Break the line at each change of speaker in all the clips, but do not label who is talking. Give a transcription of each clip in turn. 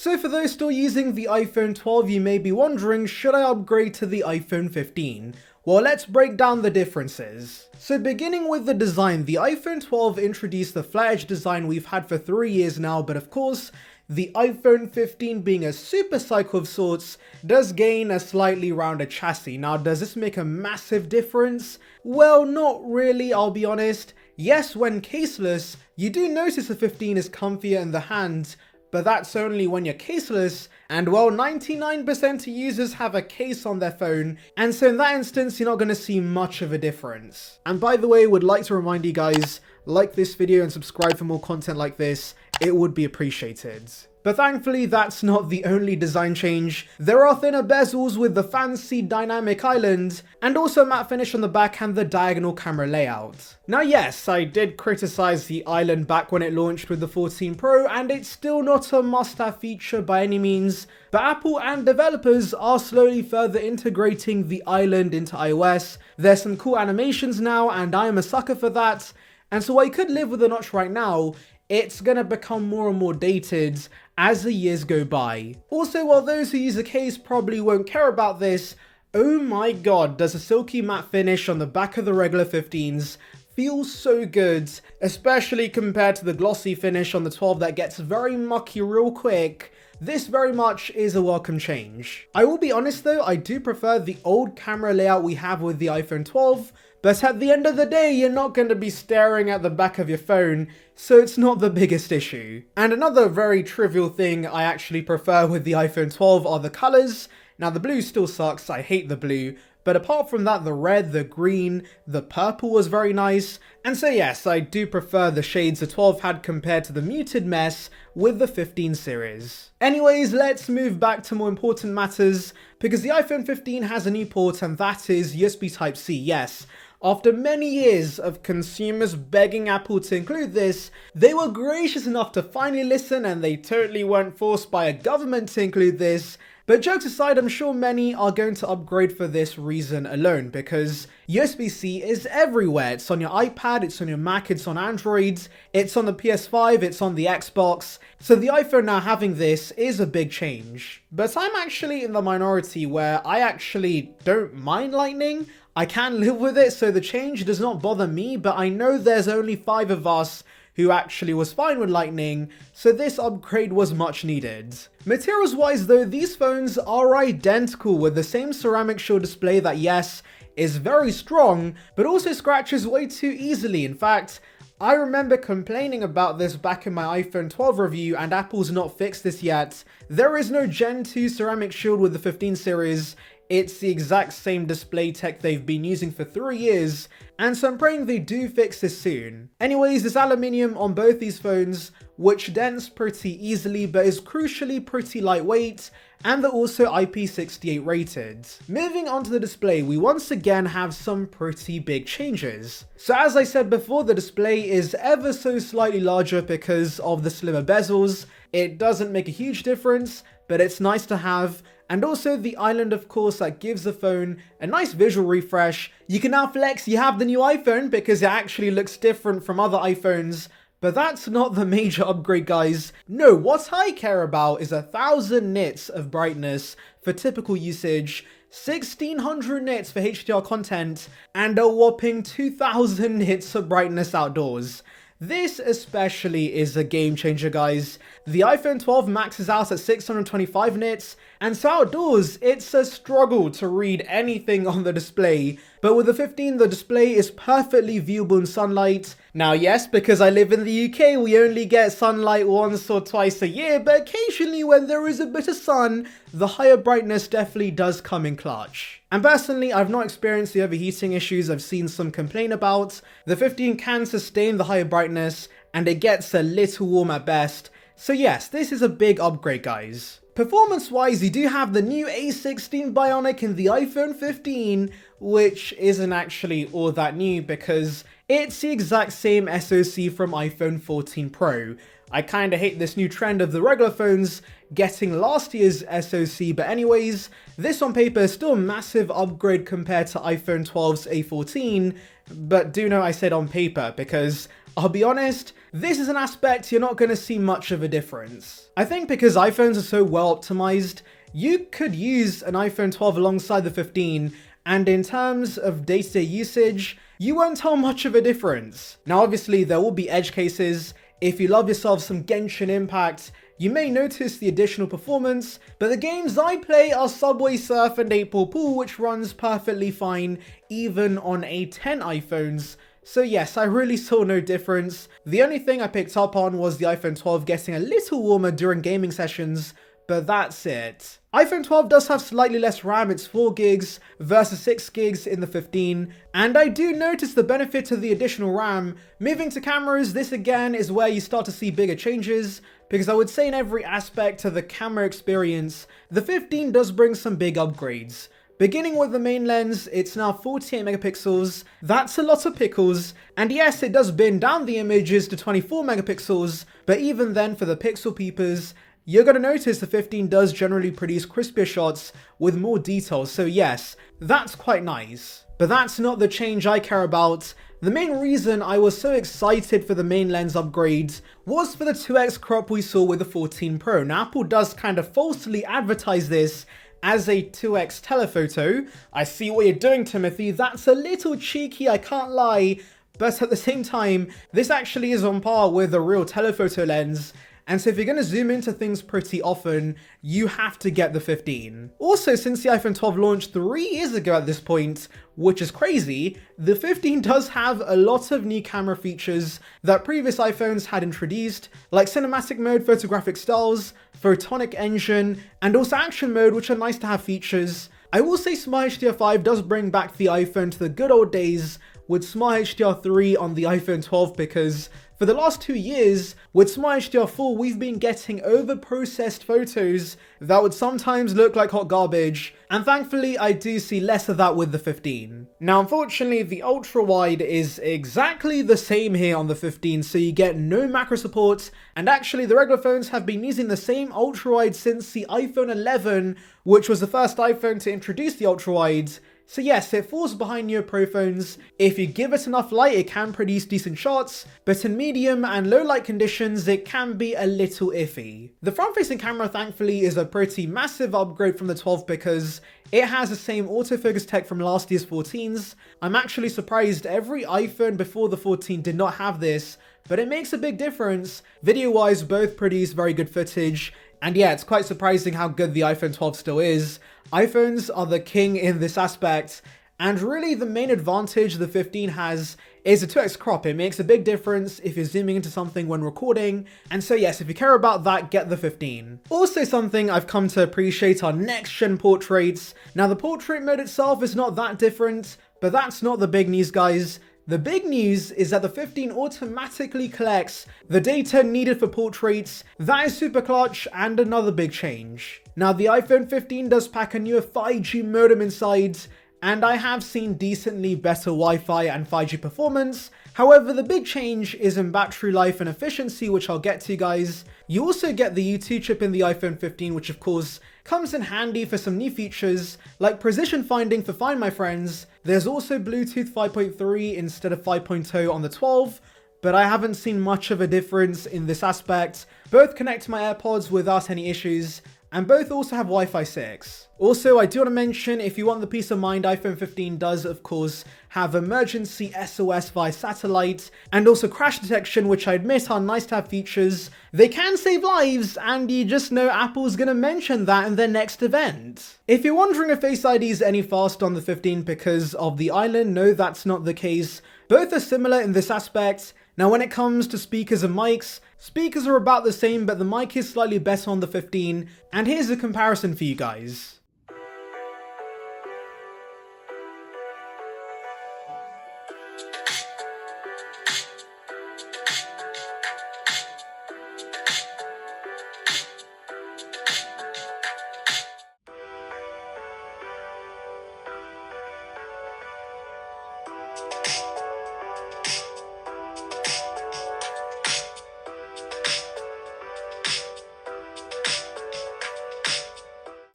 So for those still using the iPhone 12, you may be wondering, should I upgrade to the iPhone 15? Well, let's break down the differences. So beginning with the design, the iPhone 12 introduced the flat edge design we've had for 3 years now, but of course, the iPhone 15 being a super cycle of sorts does gain a slightly rounder chassis. Now, does this make a massive difference? Well, not really, I'll be honest. Yes, when caseless, you do notice the 15 is comfier in the hand, but that's only when you're caseless, and well, 99% of users have a case on their phone, and so in that instance, you're not going to see much of a difference. And by the way, would like to remind you guys, like this video and subscribe for more content like this, it would be appreciated. But thankfully, that's not the only design change. There are thinner bezels with the fancy dynamic island, and also matte finish on the back and the diagonal camera layout. Now yes, I did criticize the island back when it launched with the 14 Pro, and it's still not a must-have feature by any means, but Apple and developers are slowly further integrating the island into iOS. There's some cool animations now, and I am a sucker for that, and so I could live with the notch right now. It's gonna become more and more dated as the years go by. Also, while those who use the case probably won't care about this, oh my god, does a silky matte finish on the back of the regular 15s feel so good, especially compared to the glossy finish on the 12 that gets very mucky real quick. This very much is a welcome change. I will be honest though, I do prefer the old camera layout we have with the iPhone 12, but at the end of the day, you're not going to be staring at the back of your phone, so it's not the biggest issue. And another very trivial thing I actually prefer with the iPhone 12 are the colors. Now the blue still sucks, I hate the blue, but apart from that, the red, the green, the purple was very nice. And so yes, I do prefer the shades the 12 had compared to the muted mess with the 15 series. Anyways, let's move back to more important matters, because the iPhone 15 has a new port, and that is USB Type-C, yes. After many years of consumers begging Apple to include this, they were gracious enough to finally listen, and they totally weren't forced by a government to include this. But jokes aside, I'm sure many are going to upgrade for this reason alone, because USB-C is everywhere. It's on your iPad, it's on your Mac, it's on Android, it's on the PS5, it's on the Xbox. So the iPhone now having this is a big change. But I'm actually in the minority where I actually don't mind Lightning. I can live with it, so the change does not bother me, but I know there's only 5 of us who actually was fine with Lightning, so this upgrade was much needed. Materials wise though, these phones are identical with the same ceramic shield display that yes, is very strong, but also scratches way too easily. In fact, I remember complaining about this back in my iPhone 12 review, and Apple's not fixed this yet. There is no Gen 2 ceramic shield with the 15 series. It's the exact same display tech they've been using for 3 years, and so I'm praying they do fix this soon. Anyways, there's aluminium on both these phones, which dents pretty easily but is crucially pretty lightweight, and they're also IP68 rated. Moving on to the display, we once again have some pretty big changes. So as I said before, the display is ever so slightly larger because of the slimmer bezels. It doesn't make a huge difference, but it's nice to have. And also the island, of course, that gives the phone a nice visual refresh. You can now flex you have the new iPhone because it actually looks different from other iPhones. But that's not the major upgrade, guys. No, what I care about is 1000 nits of brightness for typical usage, 1600 nits for HDR content, and a whopping 2000 nits of brightness outdoors. This especially is a game changer, guys. The iPhone 12 maxes out at 625 nits, and so outdoors, it's a struggle to read anything on the display. But with the 15, the display is perfectly viewable in sunlight. Now yes, because I live in the UK, we only get sunlight once or twice a year, but occasionally when there is a bit of sun, the higher brightness definitely does come in clutch. And personally, I've not experienced the overheating issues I've seen some complain about. The 15 can sustain the higher brightness, and it gets a little warm at best. So yes, this is a big upgrade, guys. Performance-wise, you do have the new A16 Bionic in the iPhone 15, which isn't actually all that new because it's the exact same SoC from iPhone 14 Pro. I kinda hate this new trend of the regular phones getting last year's SoC, but anyways, this on paper is still a massive upgrade compared to iPhone 12's A14, but do know I said on paper because I'll be honest, this is an aspect you're not going to see much of a difference. I think because iPhones are so well optimized, you could use an iPhone 12 alongside the 15, and in terms of day-to-day usage, you won't tell much of a difference. Now obviously there will be edge cases. If you love yourself some Genshin Impact, you may notice the additional performance, but the games I play are Subway Surf and 8 Ball Pool, which runs perfectly fine even on A10 iPhones. So yes, I really saw no difference. The only thing I picked up on was the iPhone 12 getting a little warmer during gaming sessions, but that's it. iPhone 12 does have slightly less RAM, it's 4 gigs versus 6 gigs in the 15, and I do notice the benefit of the additional RAM. Moving to cameras, this again is where you start to see bigger changes, because I would say in every aspect of the camera experience, the 15 does bring some big upgrades. Beginning with the main lens, it's now 48 megapixels, that's a lot of pickles, and yes, it does bin down the images to 24 megapixels, but even then for the pixel peepers, you're going to notice the 15 does generally produce crispier shots with more details, so yes, that's quite nice. But that's not the change I care about. The main reason I was so excited for the main lens upgrades was for the 2x crop we saw with the 14 Pro. Now Apple does kind of falsely advertise this as a 2x telephoto. I see what you're doing, Timothy, that's a little cheeky, I can't lie, but at the same time, this actually is on par with a real telephoto lens. And so if you're going to zoom into things pretty often, you have to get the 15. Also, since the iPhone 12 launched 3 years ago at this point, which is crazy, the 15 does have a lot of new camera features that previous iPhones had introduced, like cinematic mode, photographic styles, photonic engine, and also action mode, which are nice to have features. I will say Smart HDR5 does bring back the iPhone to the good old days with Smart HDR3 on the iPhone 12, because for the last 2 years, with Smart HDR4, we've been getting over-processed photos that would sometimes look like hot garbage, and thankfully I do see less of that with the 15. Now unfortunately, the ultra-wide is exactly the same here on the 15, so you get no macro support, and actually the regular phones have been using the same ultra-wide since the iPhone 11, which was the first iPhone to introduce the ultra-wide. So yes, it falls behind newer Pro phones. If you give it enough light, it can produce decent shots, but in medium and low light conditions, it can be a little iffy. The front-facing camera, thankfully, is a pretty massive upgrade from the 12 because it has the same autofocus tech from last year's 14s. I'm actually surprised every iPhone before the 14 did not have this, but it makes a big difference. Video-wise, both produce very good footage, and yeah, it's quite surprising how good the iPhone 12 still is. iPhones are the king in this aspect, and really the main advantage the 15 has is a 2x crop. It makes a big difference if you're zooming into something when recording, and so yes, if you care about that, get the 15. Also something I've come to appreciate are next-gen portraits. Now the portrait mode itself is not that different, but that's not the big news, guys. The big news is that the 15 automatically collects the data needed for portraits. That is super clutch and another big change. Now the iPhone 15 does pack a newer 5G modem inside, and I have seen decently better Wi-Fi and 5G performance. However, the big change is in battery life and efficiency, which I'll get to, guys. You also get the U2 chip in the iPhone 15, which of course comes in handy for some new features like precision finding for Find My Friends. There's also Bluetooth 5.3 instead of 5.0 on the 12, but I haven't seen much of a difference in this aspect. Both connect to my AirPods without any issues, and both also have Wi-Fi 6. Also, I do want to mention, if you want the peace of mind, iPhone 15 does, of course, have emergency SOS via satellite, and also crash detection, which I admit are nice to have features. They can save lives, and you just know Apple's gonna mention that in their next event. If you're wondering if Face ID is any faster on the 15 because of the island, no, that's not the case. Both are similar in this aspect. Now when it comes to speakers and mics, speakers are about the same, but the mic is slightly better on the 15, and here's a comparison for you guys.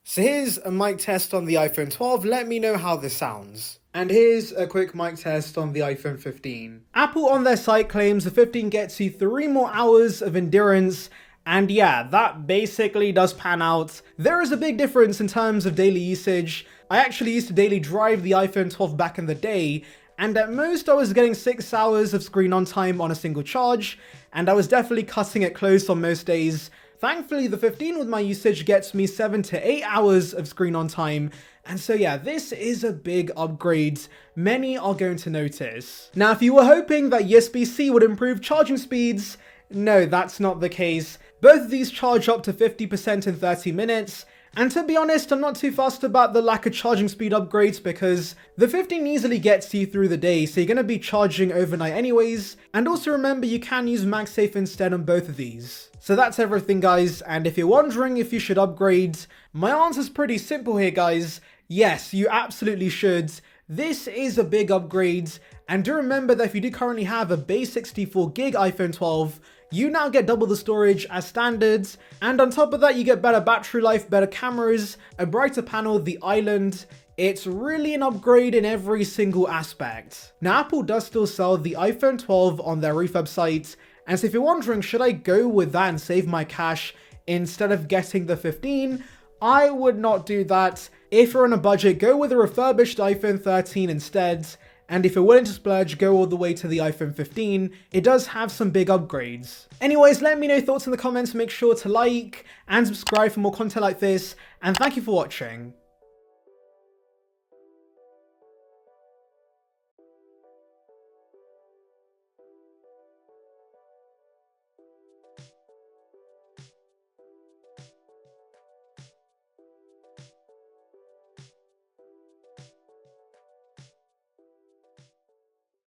So here's a mic test on the iPhone 12, let me know how this sounds. And here's a quick mic test on the iPhone 15. Apple on their site claims the 15 gets you 3 more hours of endurance, and yeah, that basically does pan out. There is a big difference in terms of daily usage. I actually used to daily drive the iPhone 12 back in the day, and at most I was getting 6 hours of screen on time on a single charge, and I was definitely cutting it close on most days. Thankfully, the 15 with my usage gets me 7 to 8 hours of screen on time, and so yeah, this is a big upgrade many are going to notice. Now, if you were hoping that USB-C would improve charging speeds, no, that's not the case. Both of these charge up to 50% in 30 minutes, and to be honest, I'm not too fussed about the lack of charging speed upgrades because the 15 easily gets you through the day, so you're going to be charging overnight anyways. And also remember, you can use MagSafe instead on both of these. So that's everything, guys, and if you're wondering if you should upgrade, my answer's pretty simple here, guys. Yes, you absolutely should. This is a big upgrade, and do remember that if you do currently have a base 64GB iPhone 12, you now get double the storage as standard, and on top of that you get better battery life, better cameras, a brighter panel, the island. It's really an upgrade in every single aspect. Now, Apple does still sell the iPhone 12 on their refurb site, and so if you're wondering, should I go with that and save my cash instead of getting the 15? I would not do that. If you're on a budget, go with a refurbished iPhone 13 instead. And if you're willing to splurge, go all the way to the iPhone 15. It does have some big upgrades. Anyways, let me know your thoughts in the comments. Make sure to like and subscribe for more content like this. And thank you for watching.